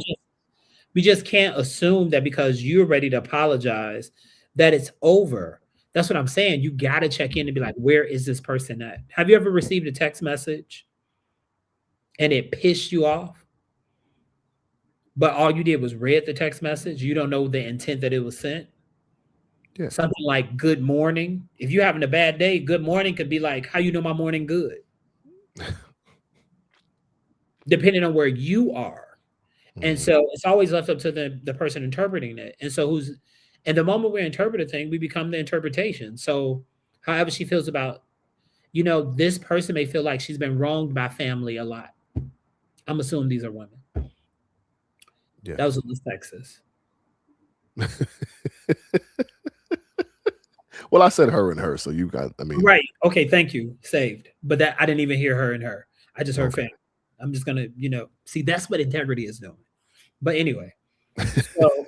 we just can't assume that because you're ready to apologize that it's over. That's what I'm saying. You got to check in and be like, where is this person at? Have you ever received a text message and it pissed you off, but all you did was read the text message? You don't know the intent that it was sent. yeah. Something like good morning. If you're having a bad day, good morning could be like, how you know my morning good? Depending on where you are. And so it's always left up to the person interpreting it. And so and the moment we interpret a thing, we become the interpretation. So however she feels about, you know, this person may feel like she's been wronged by family a lot. I'm assuming these are women. Yeah. That was in Texas. Well, I said her and her, so you got, I mean, Right. Okay, thank you. Saved. But that I didn't even hear her and her. I just heard okay. family. I'm just gonna, see, that's what integrity is doing. But anyway. So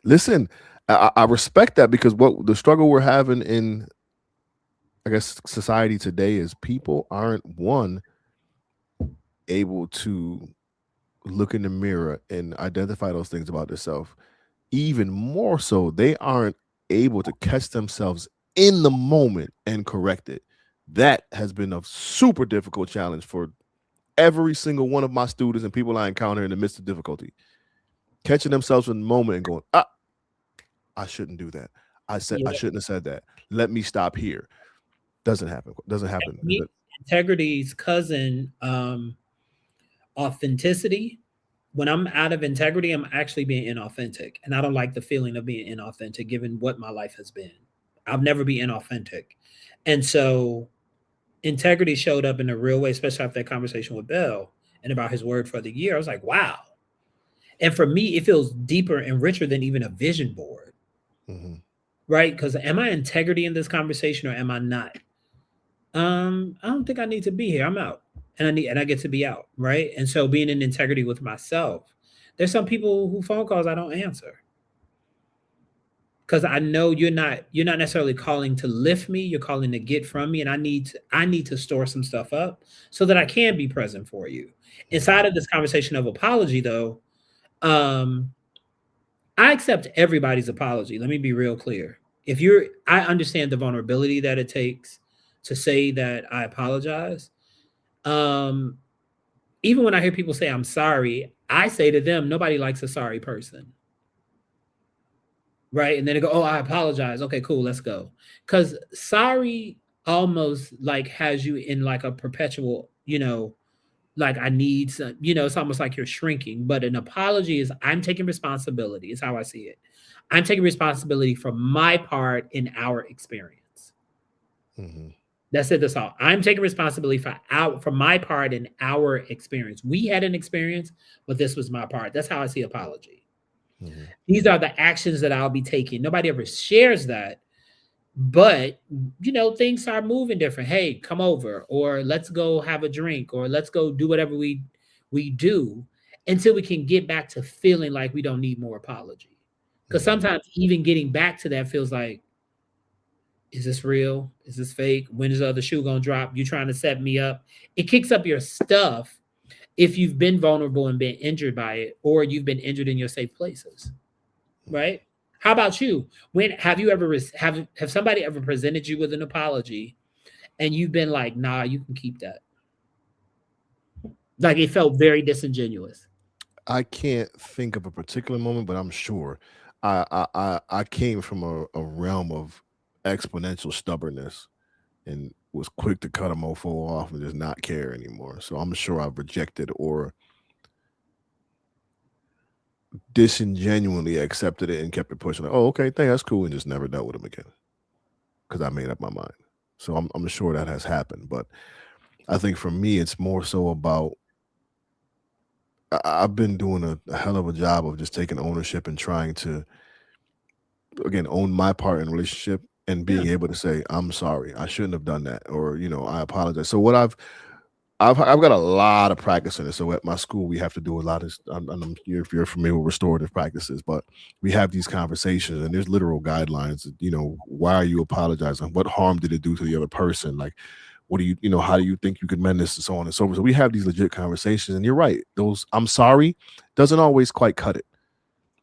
Listen, I respect that, because what the struggle we're having in, I guess, society today is people aren't able to look in the mirror and identify those things about themselves. Even more so, they aren't able to catch themselves in the moment and correct it. That has been a super difficult challenge for every single one of my students and people I encounter in the midst of difficulty. Catching themselves in the moment and going, I shouldn't do that. I shouldn't have said that. Let me stop here. Doesn't happen. Integrity's cousin, authenticity. When I'm out of integrity, I'm actually being inauthentic. And I don't like the feeling of being inauthentic given what my life has been. I'll never be inauthentic. And so integrity showed up in a real way, especially after that conversation with Bell and about his word for the year. I was like, wow. And for me, it feels deeper and richer than even a vision board. Mm-hmm. Right? Because am I integrity in this conversation or am I not? I don't think I need to be here. I'm out. And I get to be out. Right. And so being in integrity with myself. There's some people who phone calls I don't answer. Because I know you're not necessarily calling to lift me, you're calling to get from me. And I need to store some stuff up so that I can be present for you. Inside of this conversation of apology, though, I accept everybody's apology. Let me be real clear. I understand the vulnerability that it takes to say that I apologize. Um, Even when I hear people say I'm sorry, I say to them, nobody likes a sorry person. Right. And then they go, oh, I apologize. Okay, cool. Let's go. Because sorry almost like has you in like a perpetual, like I need some, it's almost like you're shrinking. But an apology is I'm taking responsibility, is how I see it. I'm taking responsibility for my part in our experience. Mm-hmm. That's it. That's all. I'm taking responsibility for my part in our experience. We had an experience, but this was my part. That's how I see apology. Mm-hmm. These are the actions that I'll be taking. Nobody ever shares that, but things start moving different. Hey, come over, or let's go have a drink, or let's go do whatever we do until we can get back to feeling like we don't need more apology. Because Mm-hmm. sometimes even getting back to that feels like, is this real? Is this fake? When is the other shoe gonna drop? You trying to set me up? It kicks up your stuff if you've been vulnerable and been injured by it, or you've been injured in your safe places, right? How about you? When have you ever have somebody ever presented you with an apology and you've been like, nah, you can keep that? Like it felt very disingenuous. I can't think of a particular moment, but I'm sure I came from a realm of exponential stubbornness and was quick to cut a mofo off and just not care anymore. So I'm sure I've rejected or disingenuinely accepted it and kept it pushing. Like, oh, okay, that's cool, and just never dealt with him again because I made up my mind. So I'm sure that has happened, but I think for me, it's more so about I've been doing a hell of a job of just taking ownership and trying to again own my part in the relationship and Yeah. being able to say I'm sorry, I shouldn't have done that, or I apologize. So what I've got a lot of practice in it. So at my school, we have to do a lot of. If you're familiar with restorative practices, but we have these conversations, and there's literal guidelines. Why are you apologizing? What harm did it do to the other person? Like, what do how do you think you could mend this, and so on and so forth. So we have these legit conversations, and you're right. Those I'm sorry doesn't always quite cut it.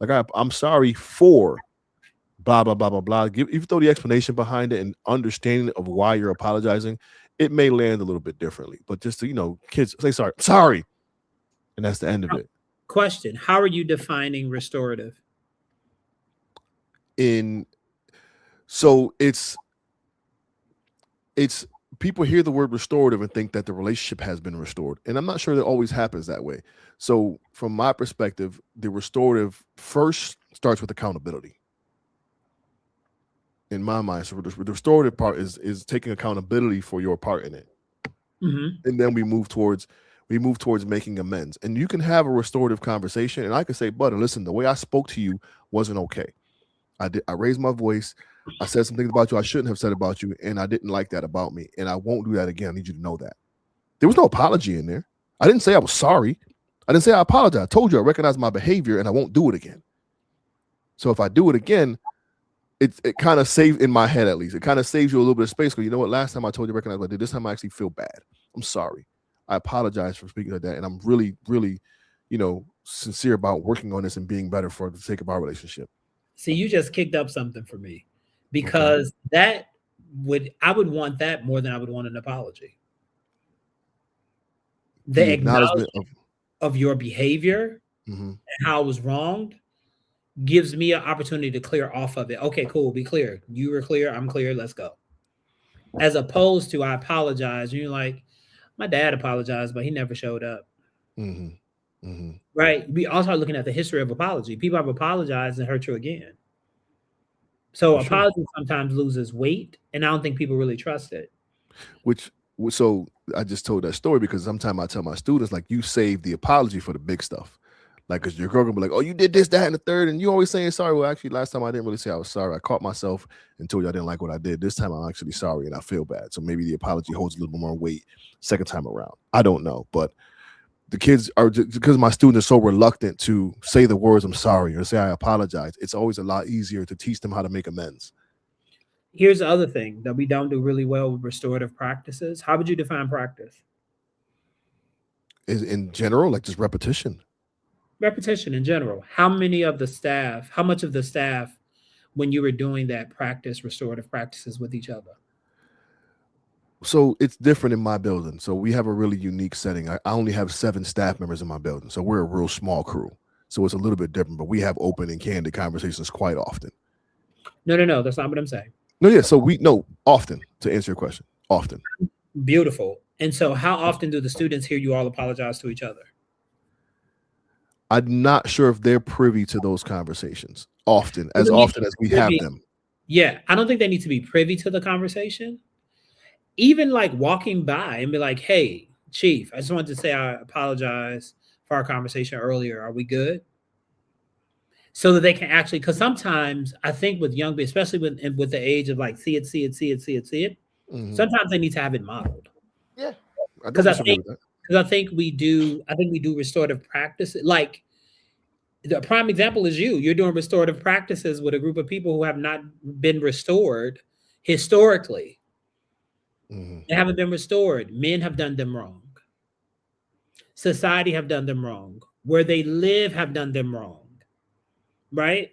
Like I'm sorry for blah blah blah blah blah. Even though the explanation behind it and understanding of why you're apologizing, it may land a little bit differently. But just to kids say sorry, and that's the end of it. Question: how are you defining restorative? In so it's people hear the word restorative and think that the relationship has been restored, and I'm not sure that always happens that way. So from my perspective, the restorative first starts with accountability. In my mind, so the restorative part is taking accountability for your part in it, Mm-hmm. and then we move towards making amends. And you can have a restorative conversation, and I can say, Butta, listen, the way I spoke to you wasn't okay. I raised my voice. I said some things about you I shouldn't have said about you, and I didn't like that about me, and I won't do that again. I need you to know that. There was no apology in there. I didn't say I was sorry. I didn't say I apologize. I told you I recognize my behavior, and I won't do it again. So if I do it again, it kind of saves, in my head at least, it kind of saves you a little bit of space. Because you know what? Last time I told you I recognize what I did. This time I actually feel bad. I'm sorry. I apologize for speaking like that, and I'm really, really, sincere about working on this and being better for the sake of our relationship. See, you just kicked up something for me Okay. because that I would want that more than I would want an apology. The The acknowledgement acknowledgement of your behavior mhm. and how I was wronged gives me an opportunity to clear off of it. Okay, cool. Be clear. You were clear. I'm clear. Let's go. As opposed to I apologize. And you're like, my dad apologized, but he never showed up. Mhm. Mhm. Right. We also are looking at the history of apology. People have apologized and hurt you again. So For sure. apology sometimes loses weight, and I don't think people really trust it. Which so I just told that story because sometimes I tell my students, like, you save the apology for the big stuff. Like, because your girl gonna be like, oh, you did this, that, and the third, and you always saying sorry. Well, actually, last time I didn't really say I was sorry. I caught myself and told you I didn't like what I did. This time I'm actually sorry and I feel bad. So maybe the apology holds a little bit more weight second time around. I don't know, but the kids are, because my students are so reluctant to say the words I'm sorry or say I apologize. It's always a lot easier to teach them how to make amends. Here's the other thing that we don't do really well with restorative practices. How would you define practice? Is in general, like, just repetition. Repetition in general. How much of the staff, when you were doing that, practice restorative practices with each other? So it's different in my building. So we have a really unique setting. I only have 7 staff members in my building. So we're a real small crew. So it's a little bit different, but we have open and candid conversations quite often. No. That's not what I'm saying. No, yeah. So often, to answer your question, often. Beautiful. And so how often do the students hear you all apologize to each other? I'm not sure if they're privy to those conversations often as we have them. Yeah. I don't think they need to be privy to the conversation. Even like walking by and be like, hey, Chief, I just wanted to say I apologize for our conversation earlier. Are we good? So that they can actually, because sometimes I think with young people, especially with the age of like see it. Mm-hmm. Sometimes they need to have it modeled. Yeah, I don't disagree with that. Because I think we do restorative practice. Like the prime example is you're doing restorative practices with a group of people who have not been restored historically. Mm-hmm. They haven't been restored. Men have done them wrong. Society have done them wrong. Where they live have done them wrong. Right?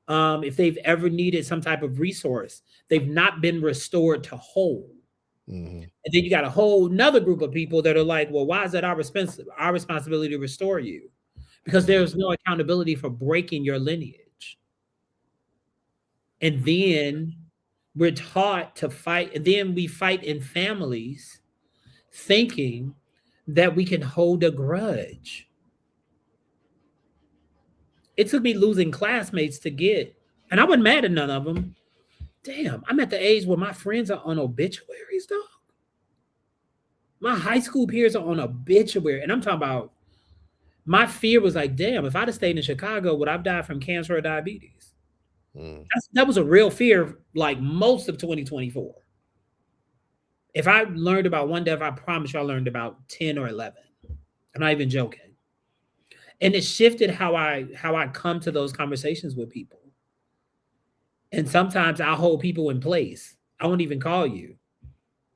If they've ever needed some type of resource, they've not been restored to whole. Mm-hmm. And then you got a whole nother group of people that are like, well, why is that our responsibility to restore you? Because there's no accountability for breaking your lineage. And then we're taught to fight, and then we fight in families thinking that we can hold a grudge. It took me losing classmates to get, and I wasn't mad at none of them. Damn, I'm at the age where my friends are on obituaries, dog. My high school peers are on obituary, and I'm talking about, my fear was like, damn, if I'd have stayed in Chicago, would I've died from cancer or diabetes? That was a real fear, like most of 2024. If I learned about one death, I promise you I learned about 10 or 11. I'm not even joking. And it shifted how I come to those conversations with people. And sometimes I'll hold people in place. I won't even call you.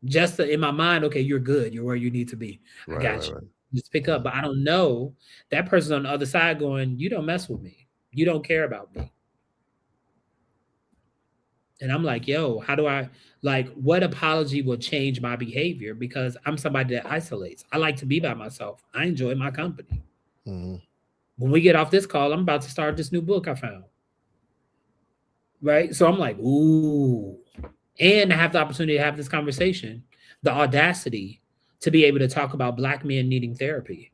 Just in my mind, okay, you're good. You're where you need to be. I got you. Right. Just pick up. But I don't know. That person on the other side going, you don't mess with me. You don't care about me. And I'm like, yo, how do I, like, what apology will change my behavior? Because I'm somebody that isolates. I like to be by myself. I enjoy my company. Mm-hmm. When we get off this call, I'm about to start this new book I found. Right? So I'm like, ooh. And I have the opportunity to have this conversation, the audacity to be able to talk about Black men needing therapy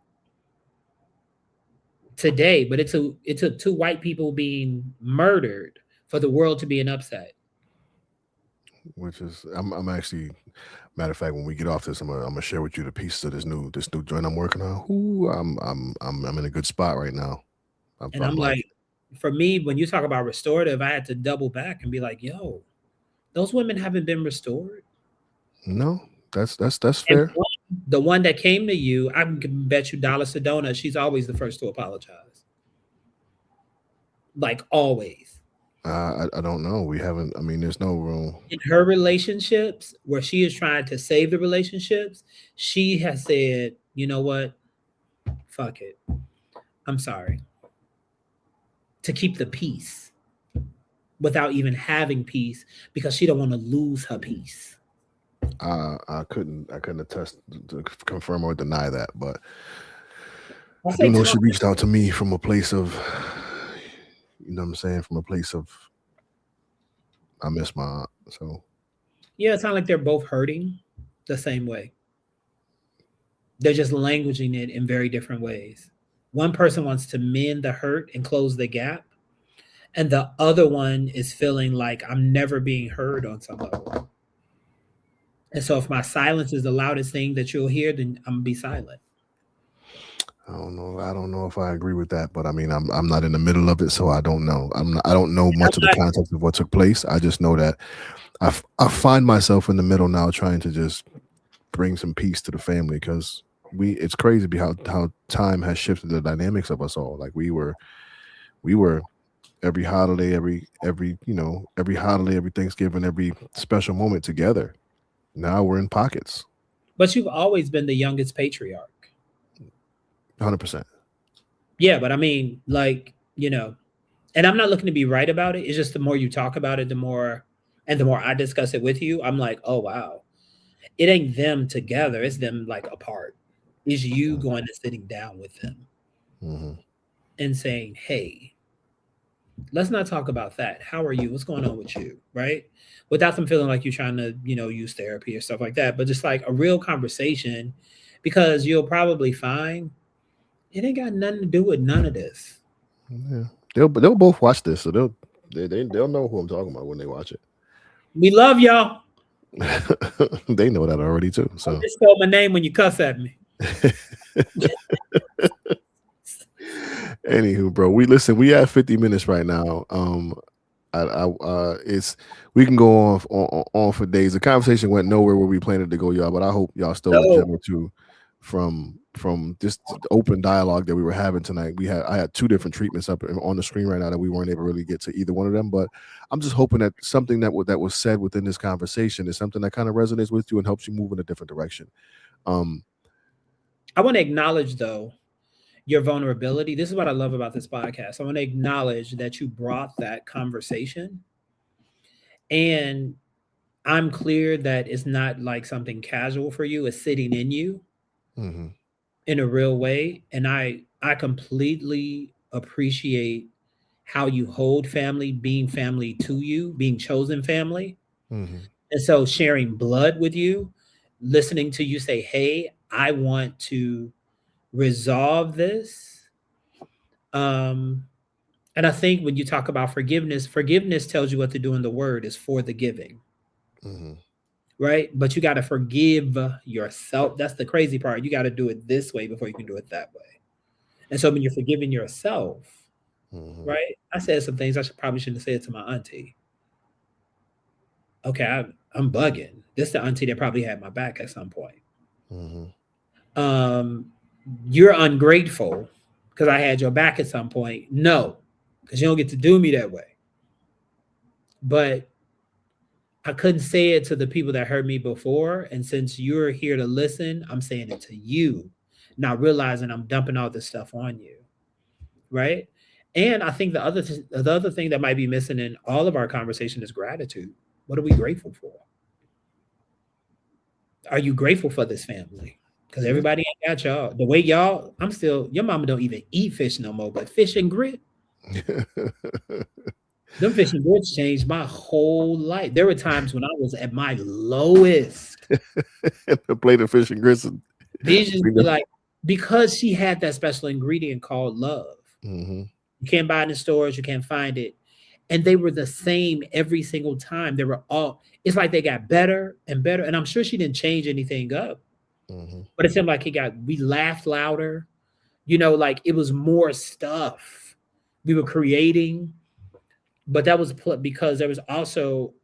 today. But it took 2 white people being murdered for the world to be an upset. Which is, I'm actually, matter of fact, when we get off this, I'm gonna share with you the pieces of this new joint I'm working on. Ooh, I'm in a good spot right now. I'm like, for me, when you talk about restorative, I had to double back and be like, yo, those women haven't been restored. No, that's fair. The one that came to you, I can bet you dollars to donuts, she's always the first to apologize. Like always. I don't know. We haven't. I mean, there's no room in her relationships where she is trying to save the relationships. She has said, you know what? Fuck it. I'm sorry. To keep the peace without even having peace because she don't want to lose her peace. I couldn't attest to confirm or deny that, but I do know she reached out to me from a place of, you know what I'm saying, from a place of, I miss my aunt. So yeah, it sounds like they're both hurting the same way. They're just languaging it in very different ways. One person wants to mend the hurt and close the gap, and the other one is feeling like I'm never being heard on some level. And so if my silence is the loudest thing that you'll hear, then I'm gonna be silent. I don't know if I agree with that, but I mean, I'm not in the middle of it, so I don't know. I don't know much of the context of what took place. I just know that I find myself in the middle now, trying to just bring some peace to the family, because it's crazy how time has shifted the dynamics of us all. Like we were every holiday, every holiday, every Thanksgiving, every special moment together. Now we're in pockets. But you've always been the youngest patriarch. 100%. Yeah, but I mean, like, and I'm not looking to be right about it. It's just the more you talk about it, the more I discuss it with you, I'm like, oh wow, it ain't them together, it's them like apart. It's you going and sitting down with them Mm-hmm. and saying, hey, let's not talk about that. How are you? What's going on with you? Right? Without them feeling like you're trying to, use therapy or stuff like that, but just like a real conversation, because you'll probably find it ain't got nothing to do with none of this. Yeah, they'll both watch this, so they'll know who I'm talking about when they watch it. We love y'all. They know that already too. Don't So, misspell my name when you cuss at me. anywho, bro, we listen. We have 50 minutes right now. It's we can go on for days. The conversation went nowhere where we planned it to go, y'all. But I hope y'all stole a No, gem or two from just the open dialogue that we were having tonight. I had two different treatments up on the screen right now that we weren't able to really get to either one of them. But I'm just hoping that something that was said within this conversation is something that kind of resonates with you and helps you move in a different direction. Um, I want to acknowledge though your vulnerability. This is what I love about this podcast. I want to acknowledge that you brought that conversation, and I'm clear that it's not like something casual for you. It's sitting in you mhm, in a real way, and I completely appreciate how you hold family, being family to you, being chosen family. mhm, And so sharing blood with you, listening to you say, "Hey, I want to resolve this." Um, and I think when you talk about forgiveness, forgiveness tells you what to do in the word is for the giving, mhm, right? But you got to forgive yourself. That's the crazy part. You got to do it this way before you can do it that way. And so when you're forgiving yourself, mhm, right? I said some things I probably shouldn't have said to my auntie. Okay, I'm bugging. This the auntie that probably had my back at some point. mhm, um, you're ungrateful because I had your back at some point. No, because you don't get to do me that way. But I couldn't say it to the people that heard me before. And since you're here to listen, I'm saying it to you, not realizing I'm dumping all this stuff on you. Right. And I think the other thing that might be missing in all of our conversation is gratitude. What are we grateful for? Are you grateful for this family? Because yeah. everybody ain't got y'all. The way y'all, I'm still, your mama don't even eat fish no more, but fish and grit, them fish and grits changed my whole life. There were times when I was at my lowest. The plate of fish and grits. These just be like, because she had that special ingredient called love. Mhm, You can't buy it in stores, you can't find it. And they were the same every single time. They were all, it's like they got better and better. And I'm sure she didn't change anything up, mhm, but it seemed like we laughed louder. Like it was more stuff we were creating, but that was because there was also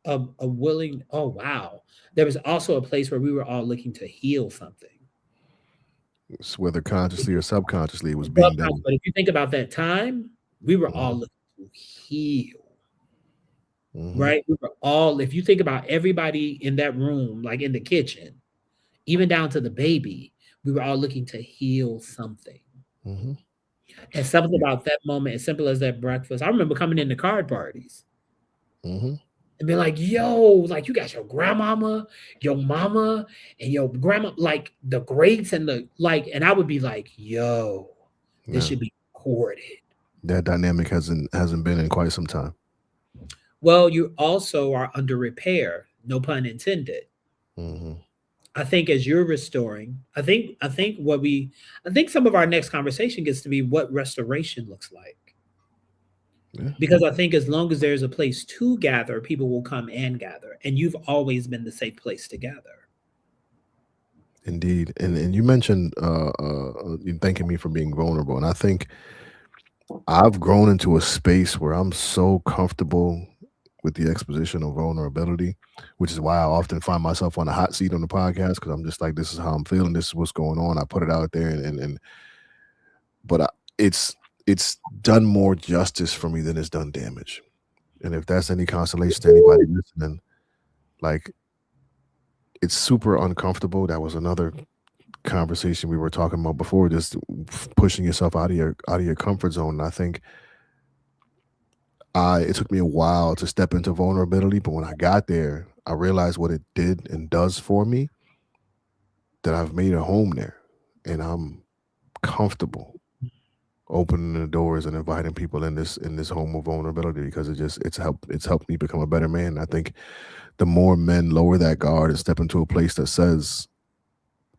a willing, oh wow, there was also a place where we were all looking to heal something. whether consciously or subconsciously, it was being done. But if you think about that time, we were all Mhm, looking to heal, mhm, right? We were all, if you think about everybody in that room, like in the kitchen, even down to the baby, we were all looking to heal something. mhm. And something about that moment, as simple as that breakfast. I remember coming into card parties Mhm. and be like, yo, like you got your grandmama, your mama, and your grandma, like the greats and the like, and I would be like, yo, this Yeah, should be recorded. that dynamic hasn't been in quite some time. Well, you also are under repair, no pun intended. Mhm. I think as you're restoring, I think some of our next conversation gets to be what restoration looks like. Yeah, Because I think as long as there's a place to gather, people will come and gather. And you've always been the safe place to gather. indeed. And you mentioned you thanking me for being vulnerable, and I think I've grown into a space where I'm so comfortable with the exposition of vulnerability, which is why I often find myself on the hot seat on the podcast because I'm just like, this is how I'm feeling, this is what's going on. I put it out there, and but it's it's done more justice for me than it's done damage. And if that's any consolation to anybody listening, like it's super uncomfortable. That was another conversation we were talking about before, just pushing yourself out of your comfort zone. And I think I it took me a while to step into vulnerability, but when I got there, I realized what it did and does for me, that I've made a home there and I'm comfortable opening the doors and inviting people in this home of vulnerability, because it's helped me become a better man. I think the more men lower that guard and step into a place that says,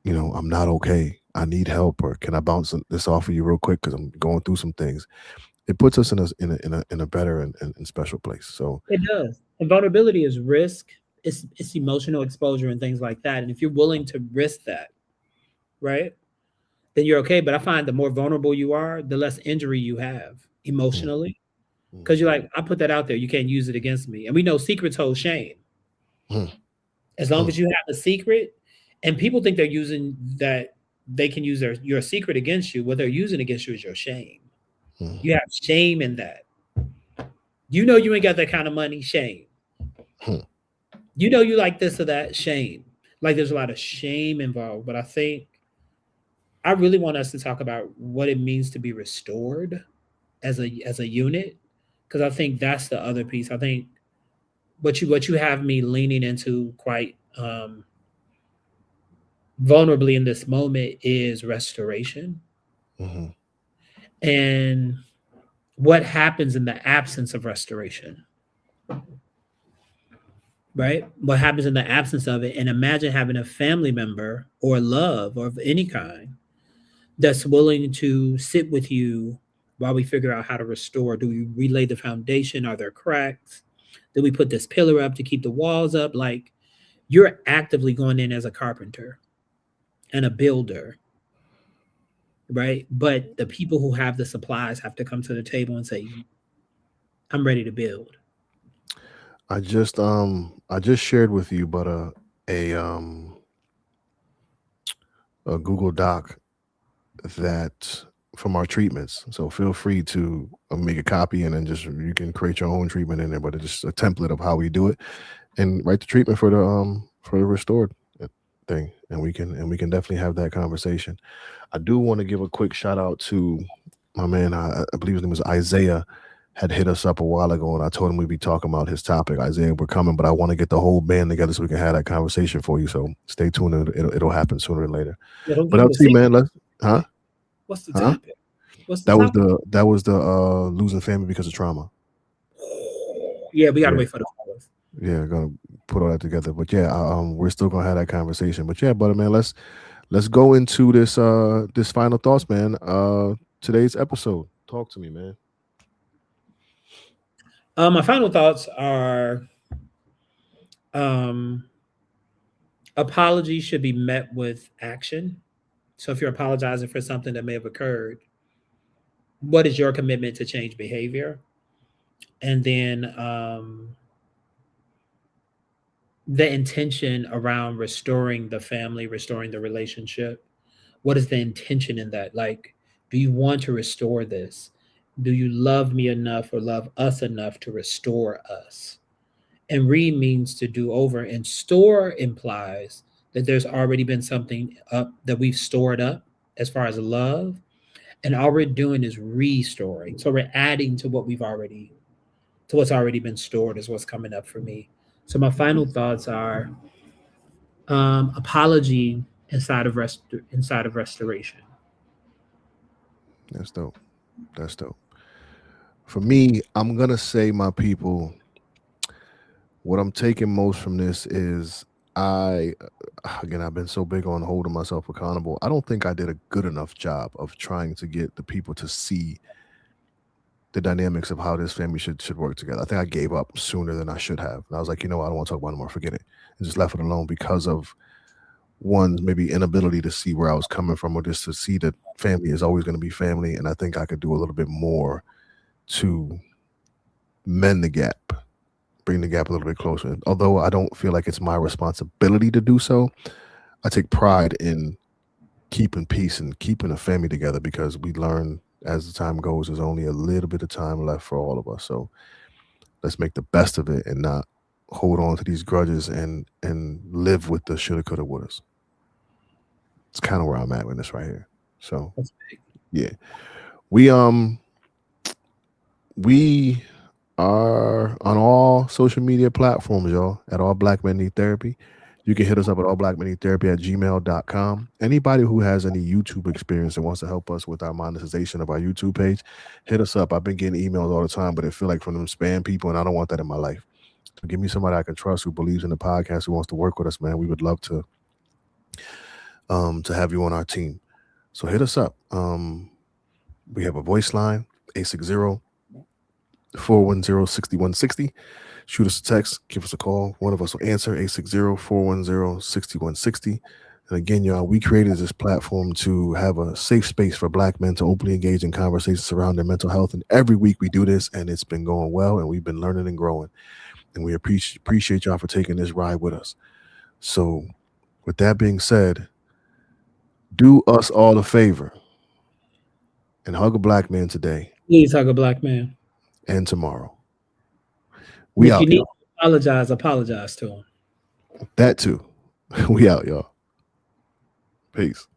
I'm not okay, I need help, or can I bounce this off of you real quick because I'm going through some things, it puts us in a better and special place. So It does. And vulnerability is risk. It's emotional exposure and things like that. And if you're willing to risk that, right, then you're okay. But I find the more vulnerable you are, the less injury you have mm, emotionally. mm, Because you're like, I put that out there. You can't use it against me. And we know secrets hold shame. mm, As long mm, as you have a secret, and people think they're using that, they can use your secret against you. What they're using against you is your shame. mm, You have shame in that. You know you ain't got that kind of money, shame. mm. You know you like this or that, shame. Like there's a lot of shame involved. But I think I really want us to talk about what it means to be restored as a unit. Because I think that's the other piece. I think what you have me leaning into quite vulnerably in this moment is restoration, Mhm, and what happens in the absence of restoration, right? What happens in the absence of it? And imagine having a family member or love or of any kind that's willing to sit with you while we figure out how to restore. Do we relay the foundation? Are there cracks? Do we put this pillar up to keep the walls up? Like you're actively going in as a carpenter and a builder, right? But the people who have the supplies have to come to the table and say, I'm ready to build. I just shared with you, but a a Google Doc that from our treatments. So feel free to make a copy, and then just you can create your own treatment in there, but it's just a template of how we do it, and write the treatment for the restored thing, and we can definitely have that conversation. I do want to give a quick shout out to my man. I believe his name was Isaiah. Had hit us up a while ago, and I told him we'd be talking about his topic. Isaiah, we're coming, but I want to get the whole band together so we can have that conversation for you. So stay tuned; it'll happen sooner than later. Yeah, don't But give me I'll the see, man. secret. Let's, huh, What's the huh? topic? What's the topic? That was the losing family because of trauma. Yeah, we gotta Yeah, wait for the fellas. yeah, gonna put all that together. But yeah, we're still gonna have that conversation. But yeah, brother, man, let's go into this final thoughts, man. Today's episode. Talk to me, man. My final thoughts are um, apology should be met with action. So if you're apologizing for something that may have occurred, what is your commitment to change behavior? And then the intention around restoring the family, restoring the relationship. What is the intention in that? Like, do you want to restore this? Do you love me enough or love us enough to restore us? And re means to do over, and store implies that there's already been something up that we've stored up as far as love, and all we're doing is restoring. So we're adding to what's already been stored is what's coming up for me. So my final thoughts are apology inside of restoration. That's dope. That's dope. For me, I'm gonna say, my people, what I'm taking most from this is I again, I've been so big on holding myself accountable. I don't think I did a good enough job of trying to get the people to see the dynamics of how this family should work together. I think I gave up sooner than I should have. And I was like, I don't want to talk about it anymore. Forget it, and just left it alone because of one's maybe inability to see where I was coming from, or just to see that family is always going to be family. And I think I could do a little bit more to mend the gap, bring the gap a little bit closer. Although I don't feel like it's my responsibility to do so, I take pride in keeping peace and keeping a family together, because we learn as the time goes, there's only a little bit of time left for all of us. So let's make the best of it and not hold on to these grudges and live with the shoulda, coulda, wouldas. It's kind of where I'm at with this right here. So That's big. yeah, we are on all social media platforms, y'all, at All Black Men Need Therapy. You can hit us up at allblackmenneedtherapy@gmail.com. Anybody who has any YouTube experience and wants to help us with our monetization of our YouTube page, hit us up. I've been getting emails all the time, but it feel like from them spam people, and I don't want that in my life. So give me somebody I can trust who believes in the podcast, who wants to work with us, man. We would love to have you on our team. So hit us up. We have a voice line, 860-410-6160. Shoot us a text, give us a call. One of us will answer, 860-410-6160. And again, y'all, we created this platform to have a safe space for Black men to openly engage in conversations around their mental health. And every week we do this, and it's been going well, and we've been learning and growing. And we appreciate y'all for taking this ride with us. So with that being said, do us all a favor and hug a Black man today Please hug a Black man. and tomorrow. And We if you out, need y'all. to apologize to him. That too. We out, y'all. Peace.